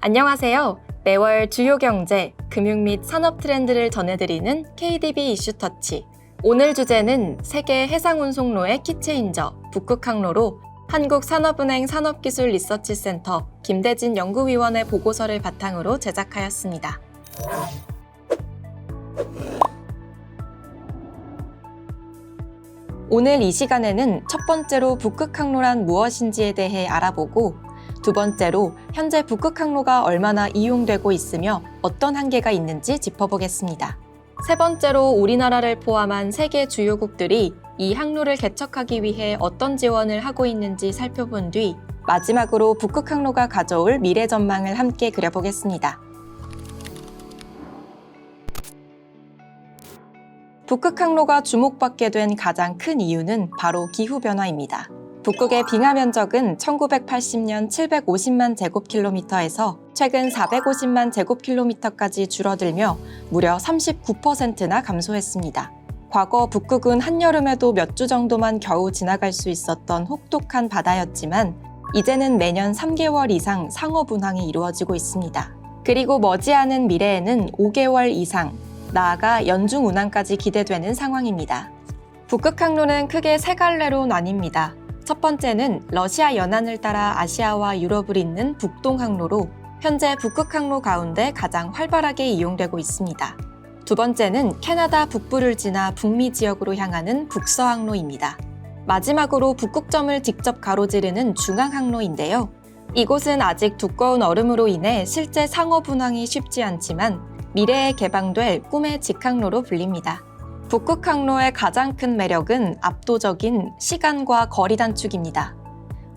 안녕하세요. 매월 주요 경제, 금융 및 산업 트렌드를 전해드리는 KDB 이슈터치. 오늘 주제는 세계 해상운송로의 키체인저, 북극항로로 한국산업은행 산업기술리서치센터 김대진 연구위원의 보고서를 바탕으로 제작하였습니다. 오늘 이 시간에는 첫 번째로 북극항로란 무엇인지에 대해 알아보고, 두 번째로 현재 북극항로가 얼마나 이용되고 있으며 어떤 한계가 있는지 짚어보겠습니다. 세 번째로 우리나라를 포함한 세계 주요국들이 이 항로를 개척하기 위해 어떤 지원을 하고 있는지 살펴본 뒤, 마지막으로 북극항로가 가져올 미래 전망을 함께 그려보겠습니다. 북극항로가 주목받게 된 가장 큰 이유는 바로 기후변화입니다. 북극의 빙하 면적은 1980년 750만 제곱킬로미터에서 최근 450만 제곱킬로미터까지 줄어들며 무려 39%나 감소했습니다. 과거 북극은 한여름에도 몇 주 정도만 겨우 지나갈 수 있었던 혹독한 바다였지만 이제는 매년 3개월 이상 상어 분황이 이루어지고 있습니다. 그리고 머지않은 미래에는 5개월 이상, 나아가 연중 운항까지 기대되는 상황입니다. 북극항로는 크게 세 갈래로 나뉩니다. 첫 번째는 러시아 연안을 따라 아시아와 유럽을 잇는 북동항로로 현재 북극항로 가운데 가장 활발하게 이용되고 있습니다. 두 번째는 캐나다 북부를 지나 북미 지역으로 향하는 북서항로입니다. 마지막으로 북극점을 직접 가로지르는 중앙항로인데요. 이곳은 아직 두꺼운 얼음으로 인해 실제 상어 분황이 쉽지 않지만 미래에 개방될 꿈의 직항로로 불립니다. 북극항로의 가장 큰 매력은 압도적인 시간과 거리 단축입니다.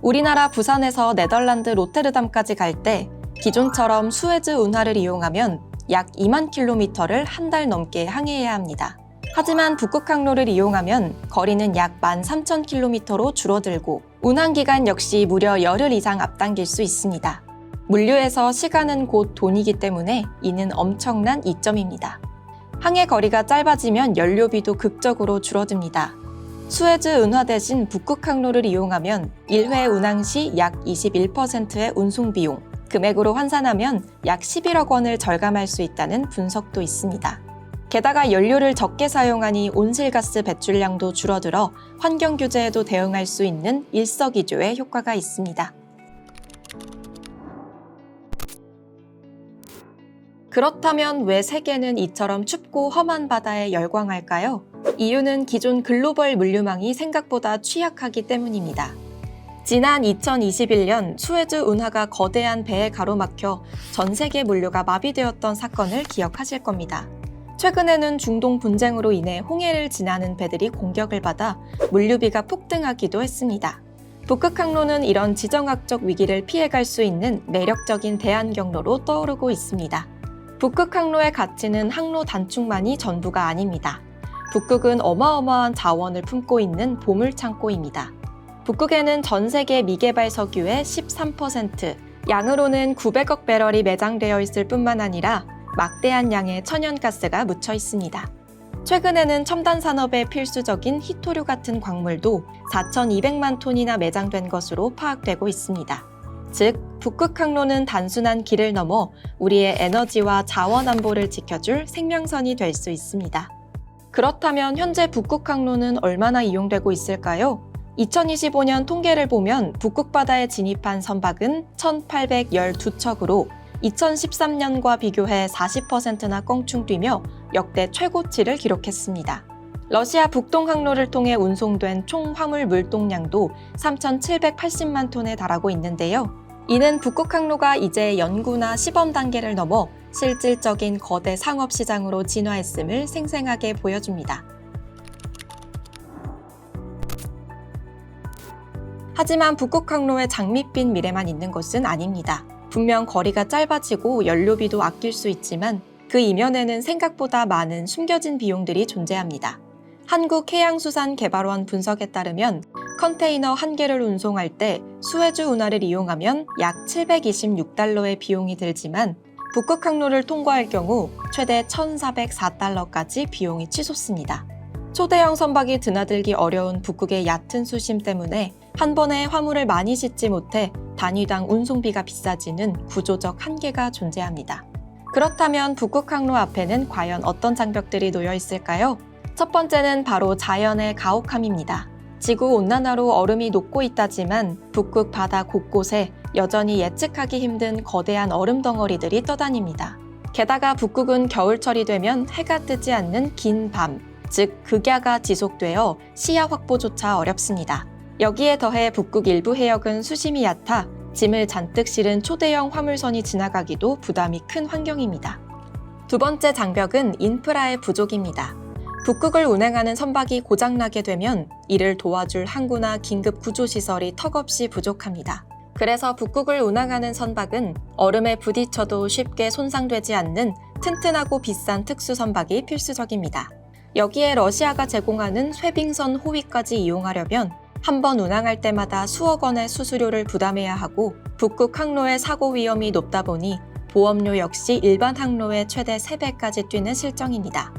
우리나라 부산에서 네덜란드 로테르담까지 갈 때 기존처럼 수에즈 운하를 이용하면 약 2만 킬로미터를 한 달 넘게 항해해야 합니다. 하지만 북극항로를 이용하면 거리는 약 13,000킬로미터로 줄어들고 운항기간 역시 무려 열흘 이상 앞당길 수 있습니다. 물류에서 시간은 곧 돈이기 때문에 이는 엄청난 이점입니다. 항해 거리가 짧아지면 연료비도 극적으로 줄어듭니다. 수에즈 운하 대신 북극항로를 이용하면 1회 운항 시 약 21%의 운송비용, 금액으로 환산하면 약 11억 원을 절감할 수 있다는 분석도 있습니다. 게다가 연료를 적게 사용하니 온실가스 배출량도 줄어들어 환경 규제에도 대응할 수 있는 일석이조의 효과가 있습니다. 그렇다면 왜 세계는 이처럼 춥고 험한 바다에 열광할까요? 이유는 기존 글로벌 물류망이 생각보다 취약하기 때문입니다. 지난 2021년 수에즈 운하가 거대한 배에 가로막혀 전 세계 물류가 마비되었던 사건을 기억하실 겁니다. 최근에는 중동 분쟁으로 인해 홍해를 지나는 배들이 공격을 받아 물류비가 폭등하기도 했습니다. 북극항로는 이런 지정학적 위기를 피해갈 수 있는 매력적인 대안 경로로 떠오르고 있습니다. 북극항로의 가치는 항로 단축만이 전부가 아닙니다. 북극은 어마어마한 자원을 품고 있는 보물창고입니다. 북극에는 전 세계 미개발 석유의 13%, 양으로는 900억 배럴이 매장되어 있을 뿐만 아니라 막대한 양의 천연가스가 묻혀 있습니다. 최근에는 첨단 산업에 필수적인 희토류 같은 광물도 4,200만 톤이나 매장된 것으로 파악되고 있습니다. 즉, 북극항로는 단순한 길을 넘어 우리의 에너지와 자원 안보를 지켜줄 생명선이 될 수 있습니다. 그렇다면 현재 북극항로는 얼마나 이용되고 있을까요? 2025년 통계를 보면 북극바다에 진입한 선박은 1,812척으로 2013년과 비교해 40%나 껑충 뛰며 역대 최고치를 기록했습니다. 러시아 북동항로를 통해 운송된 총 화물 물동량도 3,780만 톤에 달하고 있는데요. 이는 북극항로가 이제 연구나 시범 단계를 넘어 실질적인 거대 상업시장으로 진화했음을 생생하게 보여줍니다. 하지만 북극항로의 장밋빛 미래만 있는 것은 아닙니다. 분명 거리가 짧아지고 연료비도 아낄 수 있지만 그 이면에는 생각보다 많은 숨겨진 비용들이 존재합니다. 한국해양수산개발원 분석에 따르면 컨테이너 1개를 운송할 때 수에즈 운하를 이용하면 약 726달러의 비용이 들지만 북극항로를 통과할 경우 최대 1,404달러까지 비용이 치솟습니다. 초대형 선박이 드나들기 어려운 북극의 얕은 수심 때문에 한 번에 화물을 많이 싣지 못해 단위당 운송비가 비싸지는 구조적 한계가 존재합니다. 그렇다면 북극 항로 앞에는 과연 어떤 장벽들이 놓여 있을까요? 첫 번째는 바로 자연의 가혹함입니다. 지구온난화로 얼음이 녹고 있다지만 북극 바다 곳곳에 여전히 예측하기 힘든 거대한 얼음 덩어리들이 떠다닙니다. 게다가 북극은 겨울철이 되면 해가 뜨지 않는 긴 밤, 즉 극야가 지속되어 시야 확보조차 어렵습니다. 여기에 더해 북극 일부 해역은 수심이 얕아 짐을 잔뜩 실은 초대형 화물선이 지나가기도 부담이 큰 환경입니다. 두 번째 장벽은 인프라의 부족입니다. 북극을 운행하는 선박이 고장나게 되면 이를 도와줄 항구나 긴급 구조시설이 턱없이 부족합니다. 그래서 북극을 운항하는 선박은 얼음에 부딪혀도 쉽게 손상되지 않는 튼튼하고 비싼 특수 선박이 필수적입니다. 여기에 러시아가 제공하는 쇠빙선 호위까지 이용하려면 한 번 운항할 때마다 수억 원의 수수료를 부담해야 하고 북극 항로의 사고 위험이 높다 보니 보험료 역시 일반 항로의 최대 3배까지 뛰는 실정입니다.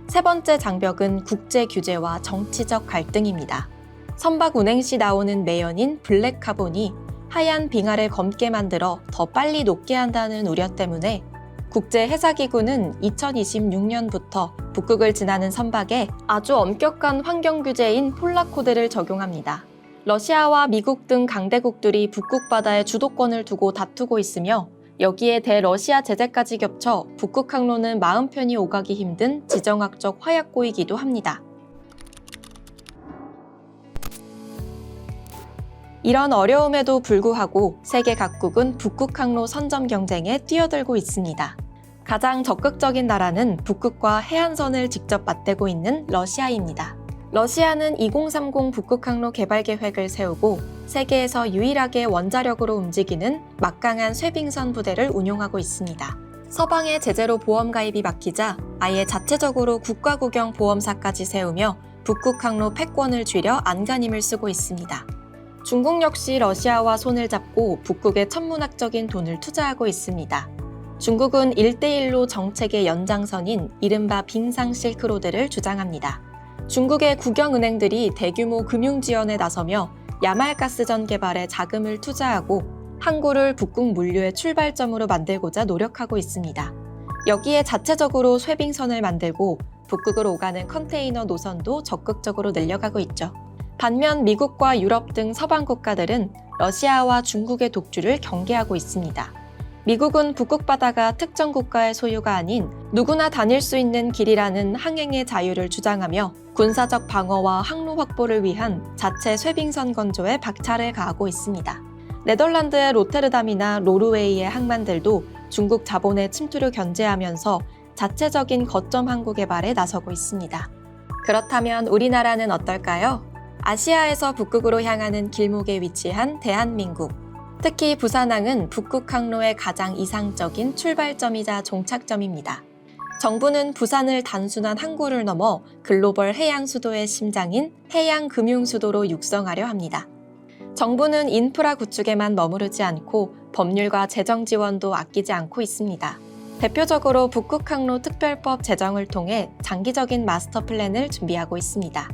세 번째 장벽은 국제 규제와 정치적 갈등입니다. 선박 운행 시 나오는 매연인 블랙카본이 하얀 빙하를 검게 만들어 더 빨리 녹게 한다는 우려 때문에 국제해사기구는 2026년부터 북극을 지나는 선박에 아주 엄격한 환경 규제인 폴라코드를 적용합니다. 러시아와 미국 등 강대국들이 북극 바다의 주도권을 두고 다투고 있으며 여기에 대러시아 제재까지 겹쳐 북극 항로는 마음 편히 오가기 힘든 지정학적 화약고이기도 합니다. 이런 어려움에도 불구하고 세계 각국은 북극 항로 선점 경쟁에 뛰어들고 있습니다. 가장 적극적인 나라는 북극과 해안선을 직접 맞대고 있는 러시아입니다. 러시아는 2030 북극 항로 개발 계획을 세우고 세계에서 유일하게 원자력으로 움직이는 막강한 쇠빙선 부대를 운용하고 있습니다. 서방의 제재로 보험 가입이 막히자 아예 자체적으로 국가구경 보험사까지 세우며 북극 항로 패권을 쥐려 안간힘을 쓰고 있습니다. 중국 역시 러시아와 손을 잡고 북극에 천문학적인 돈을 투자하고 있습니다. 중국은 1대1로 정책의 연장선인 이른바 빙상 실크로드를 주장합니다. 중국의 국영은행들이 대규모 금융 지원에 나서며 야말가스전 개발에 자금을 투자하고 항구를 북극 물류의 출발점으로 만들고자 노력하고 있습니다. 여기에 자체적으로 쇠빙선을 만들고 북극으로 오가는 컨테이너 노선도 적극적으로 늘려가고 있죠. 반면 미국과 유럽 등 서방 국가들은 러시아와 중국의 독주를 경계하고 있습니다. 미국은 북극 바다가 특정 국가의 소유가 아닌 누구나 다닐 수 있는 길이라는 항행의 자유를 주장하며 군사적 방어와 항로 확보를 위한 자체 쇠빙선 건조에 박차를 가하고 있습니다. 네덜란드의 로테르담이나 노르웨이의 항만들도 중국 자본의 침투를 견제하면서 자체적인 거점 항구 개발에 나서고 있습니다. 그렇다면 우리나라는 어떨까요? 아시아에서 북극으로 향하는 길목에 위치한 대한민국. 특히 부산항은 북극 항로의 가장 이상적인 출발점이자 종착점입니다. 정부는 부산을 단순한 항구를 넘어 글로벌 해양 수도의 심장인 해양 금융 수도로 육성하려 합니다. 정부는 인프라 구축에만 머무르지 않고 법률과 재정 지원도 아끼지 않고 있습니다. 대표적으로 북극 항로 특별법 제정을 통해 장기적인 마스터 플랜을 준비하고 있습니다.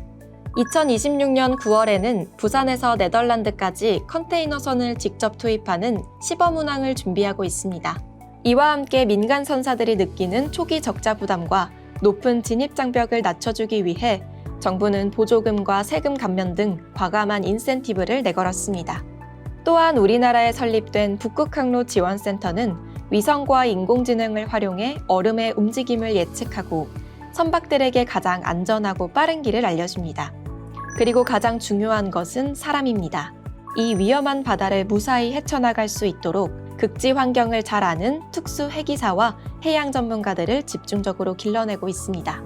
2026년 9월에는 부산에서 네덜란드까지 컨테이너선을 직접 투입하는 시범 운항을 준비하고 있습니다. 이와 함께 민간 선사들이 느끼는 초기 적자 부담과 높은 진입 장벽을 낮춰주기 위해 정부는 보조금과 세금 감면 등 과감한 인센티브를 내걸었습니다. 또한 우리나라에 설립된 북극항로 지원센터는 위성과 인공지능을 활용해 얼음의 움직임을 예측하고 선박들에게 가장 안전하고 빠른 길을 알려줍니다. 그리고 가장 중요한 것은 사람입니다. 이 위험한 바다를 무사히 헤쳐나갈 수 있도록 극지 환경을 잘 아는 특수 해기사와 해양 전문가들을 집중적으로 길러내고 있습니다.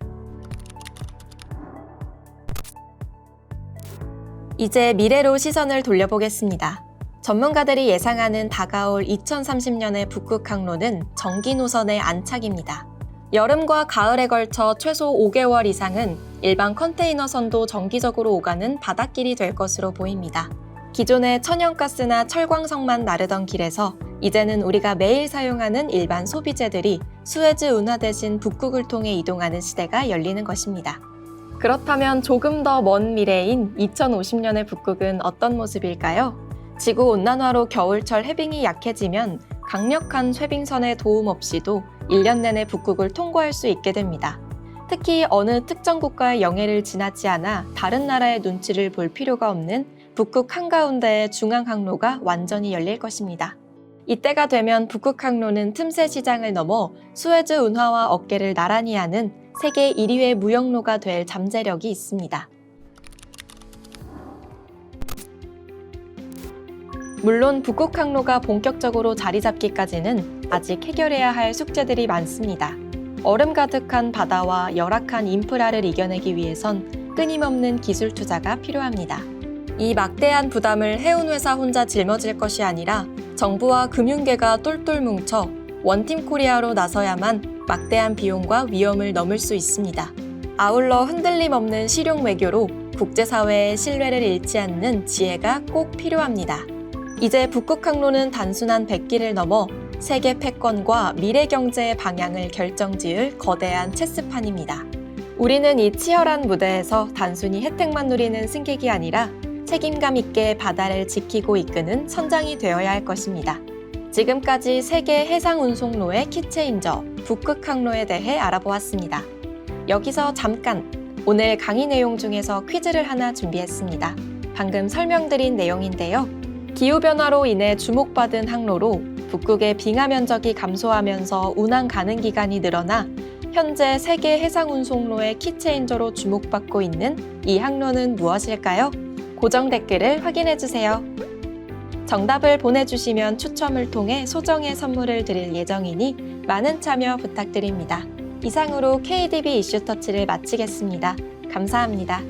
이제 미래로 시선을 돌려보겠습니다. 전문가들이 예상하는 다가올 2030년의 북극 항로는 전기 노선의 안착입니다. 여름과 가을에 걸쳐 최소 5개월 이상은 일반 컨테이너선도 정기적으로 오가는 바닷길이 될 것으로 보입니다. 기존의 천연가스나 철광석만 나르던 길에서 이제는 우리가 매일 사용하는 일반 소비재들이 수에즈 운하 대신 북극을 통해 이동하는 시대가 열리는 것입니다. 그렇다면 조금 더 먼 미래인 2050년의 북극은 어떤 모습일까요? 지구온난화로 겨울철 해빙이 약해지면 강력한 쇄빙선의 도움 없이도 1년 내내 북극을 통과할 수 있게 됩니다. 특히 어느 특정 국가의 영해를 지나지 않아 다른 나라의 눈치를 볼 필요가 없는 북극 한가운데의 중앙항로가 완전히 열릴 것입니다. 이때가 되면 북극 항로는 틈새 시장을 넘어 수에즈 운하와 어깨를 나란히 하는 세계 1위의 무역로가 될 잠재력이 있습니다. 물론 북극 항로가 본격적으로 자리 잡기까지는 아직 해결해야 할 숙제들이 많습니다. 얼음 가득한 바다와 열악한 인프라를 이겨내기 위해선 끊임없는 기술 투자가 필요합니다. 이 막대한 부담을 해운회사 혼자 짊어질 것이 아니라 정부와 금융계가 똘똘 뭉쳐 원팀 코리아로 나서야만 막대한 비용과 위험을 넘을 수 있습니다. 아울러 흔들림 없는 실용 외교로 국제사회의 신뢰를 잃지 않는 지혜가 꼭 필요합니다. 이제 북극 항로는 단순한 백기를 넘어 세계 패권과 미래 경제의 방향을 결정지을 거대한 체스판입니다. 우리는 이 치열한 무대에서 단순히 혜택만 누리는 승객이 아니라 책임감 있게 바다를 지키고 이끄는 선장이 되어야 할 것입니다. 지금까지 세계 해상 운송로의 키체인저 북극 항로에 대해 알아보았습니다. 여기서 잠깐 오늘 강의 내용 중에서 퀴즈를 하나 준비했습니다. 방금 설명드린 내용인데요. 기후변화로 인해 주목받은 항로로 북극의 빙하 면적이 감소하면서 운항 가능 기간이 늘어나 현재 세계 해상 운송로의 키체인저로 주목받고 있는 이 항로는 무엇일까요? 고정 댓글을 확인해주세요. 정답을 보내주시면 추첨을 통해 소정의 선물을 드릴 예정이니 많은 참여 부탁드립니다. 이상으로 KDB 이슈터치를 마치겠습니다. 감사합니다.